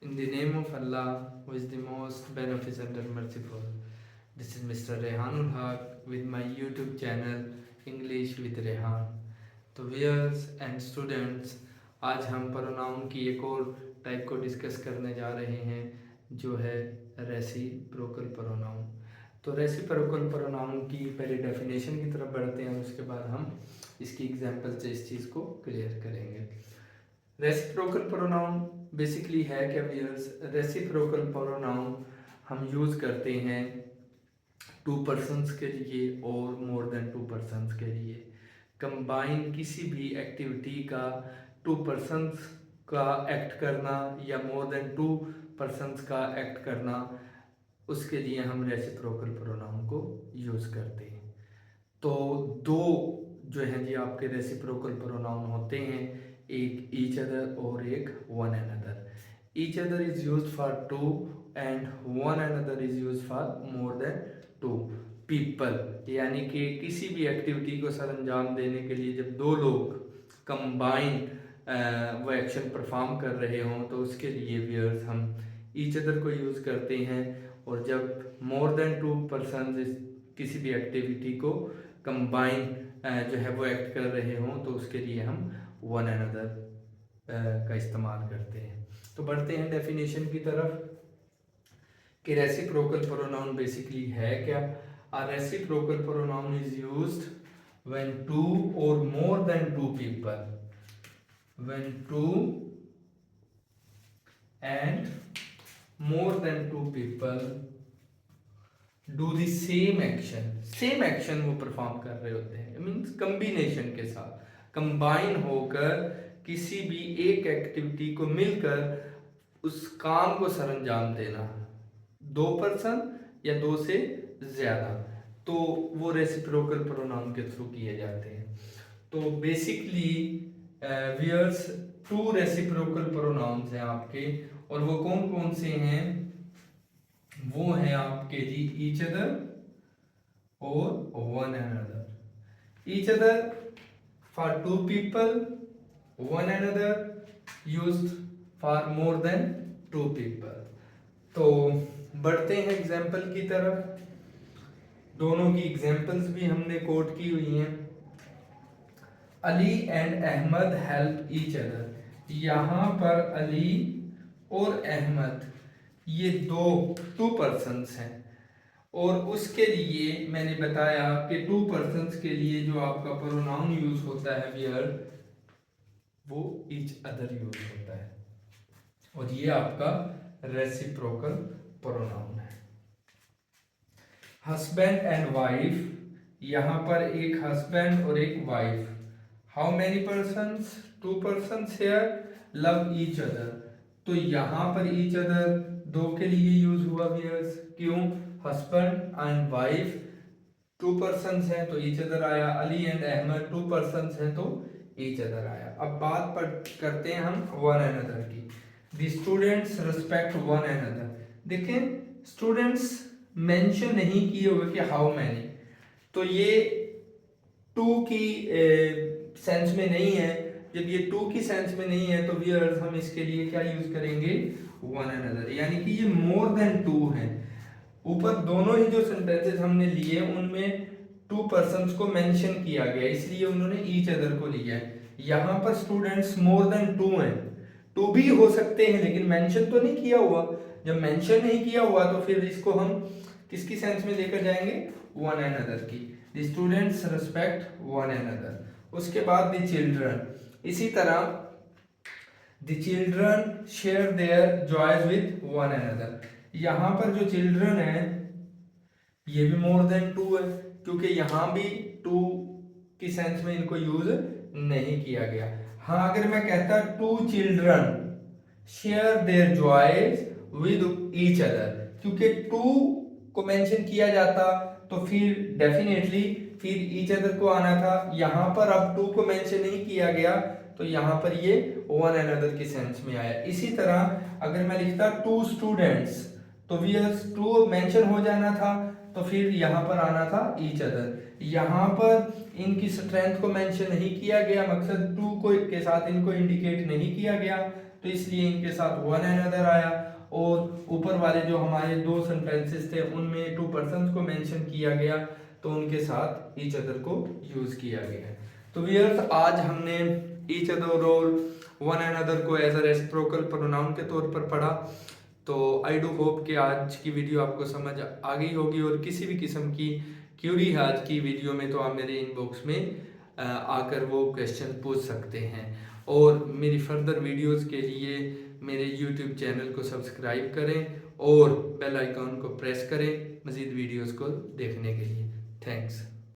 In the name of Allah, who is the most beneficent and merciful. This is Mr. Rehanul Haq with my YouTube channel English with Rehan. तो viewers and students, आज हम pronoun की एक और type को discuss करने जा रहे हैं जो है रेसिप्रोकल प्रोनाउन। तो रेसिप्रोकल प्रोनाउन की पहले डेफिनेशन की तरफ बढ़ते हैं, उसके बाद हम इसकी एग्जांपल से इस चीज़ को क्लियर करेंगे। रेसिप्रोकल प्रोनाउन बेसिकली है क्या व्यूअर्स? रेसिप्रोकल प्रोनाउन हम यूज़ करते हैं टू पर्सन्स के लिए और मोर देन टू पर्सन्स के लिए। कंबाइन किसी भी एक्टिविटी का टू पर्सन्स का एक्ट करना या मोर देन टू पर्सन्स का एक्ट करना, उसके लिए हम रेसिप्रोकल प्रोनाउन को यूज़ करते हैं। तो दो जो हैं जी आपके रेसिप्रोकल प्रोनाउन होते हैं, एक ईच अदर और एक one another. Each other is used for two and one another is used for more than two people. यानी कि किसी भी एक्टिविटी को सर अंजाम देने के लिए जब दो लोग कंबाइन वो एक्शन परफॉर्म कर रहे हों तो उसके लिए व्यूअर्स हम ईच अदर को यूज़ करते हैं, और जब मोर देन टू पर्सन किसी भी एक्टिविटी को कंबाइन जो है वो एक्ट कर रहे हों तो उसके लिए हम वन अनदर का इस्तेमाल करते हैं। तो बढ़ते हैं डेफिनेशन की तरफ कि रेसिप्रोकल प्रोनाउन बेसिकली है क्या। A reciprocal pronoun is used when two or more than two people, when two and more than two people do the same action वो परफॉर्म कर रहे होते हैं, मीन्स कम्बिनेशन के साथ कंबाइन होकर किसी भी एक एक्टिविटी को मिलकर उस काम को सर अंजाम देना, दो पर्सन या दो से ज़्यादा, तो वो रेसिप्रोकल प्रोनाउन के थ्रू किए जाते हैं। तो basically viewers two reciprocal pronouns हैं आपके, और वो कौन कौन से हैं? वो हैं आपके जी ईच अदर और one another. Each other for two people, one another used for more than two people. तो बढ़ते हैं एग्जाम्पल की तरफ। दोनों की एग्जाम्पल्स भी हमने कोट की हुई हैं। Ali and Ahmed help each other. यहाँ पर अली और अहमद ये दो टू पर्सन्स हैं, और उसके लिए मैंने बताया कि टू पर्सन्स के लिए जो आपका प्रोनाउन यूज होता है वियर, वो ईच अदर यूज होता है, और ये आपका रेसिप्रोकल प्रोनाउन है। हस्बैंड एंड वाइफ, यहाँ पर एक हस्बैंड और एक wife. How many persons? Two persons here love each other. तो यहाँ पर ईच अदर दो के लिए यूज हुआ व्यूअर्स। क्यों? Husband and wife two persons हैं तो ईच अदर आया। Ali and Ahmed two persons हैं तो ईच अदर आया। अब बात करते हैं हम वन अनदर की। The students respect one another. देखें, स्टूडेंट्स मेंशन नहीं किए हुए कि हाउ मैनी, तो ये टू की सेंस में नहीं है। जब ये टू की सेंस में नहीं है तो व्यूअर्स हम इसके लिए क्या यूज करेंगे? वन अनदर, यानी कि ये मोर देन टू है। ऊपर दोनों ही जो सेंटेंसेस हमने लिए उनमें टू पर्सन्स को मेंशन किया गया, इसलिए उन्होंने ईच अदर को लिया है। यहाँ पर स्टूडेंट्स मोर देन टू हैं, टू भी हो सकते हैं लेकिन मेंशन तो नहीं किया हुआ। जब मेंशन नहीं किया हुआ तो फिर इसको हम किसकी सेंस में लेकर जाएंगे? वन अनदर की। The students respect one another. उसके बाद द चिल्ड्रन, इसी तरह the children share their joys with one another. यहाँ पर जो चिल्ड्रन है ये भी मोर देन टू है, क्योंकि यहाँ भी टू की सेंस में इनको यूज नहीं किया गया। हाँ, अगर मैं कहता two children share their joys with each other, क्योंकि टू को मेंशन किया जाता तो फिर डेफिनेटली फिर ईच अदर को आना था। यहाँ पर अब टू को मेंशन नहीं किया गया तो यहाँ पर ये वन अनदर की सेंस में आया। इसी तरह अगर मैं लिखता टू स्टूडेंट्स तो व्यूअर्स टू मेंशन हो जाना था तो फिर यहाँ पर आना था ईच अदर। यहाँ पर इनकी स्ट्रेंथ को मेंशन नहीं किया गया, मकसद टू को के साथ इनको इंडिकेट नहीं किया गया, तो इसलिए इनके साथ वन अनदर आया। और ऊपर वाले जो हमारे दो सेंटेंसेस थे उनमें टू पर्सन्स को मेंशन किया गया, तो उनके साथ ईच अदर को यूज किया गया। तो व्यूअर्स, आज हमने ईच अदर और वन अनदर को एज अ रेसिप्रोकल प्रोनाउन के तौर पर पढ़ा। तो आई डू होप कि आज की वीडियो आपको समझ आ गई होगी, और किसी भी किस्म की क्यूरी है आज की वीडियो में तो आप मेरे इनबॉक्स में आकर वो क्वेश्चन पूछ सकते हैं। और मेरी फर्दर वीडियोस के लिए मेरे यूट्यूब चैनल को सब्सक्राइब करें और बेल आइकॉन को प्रेस करें मज़ीद वीडियोस को देखने के लिए। थैंक्स।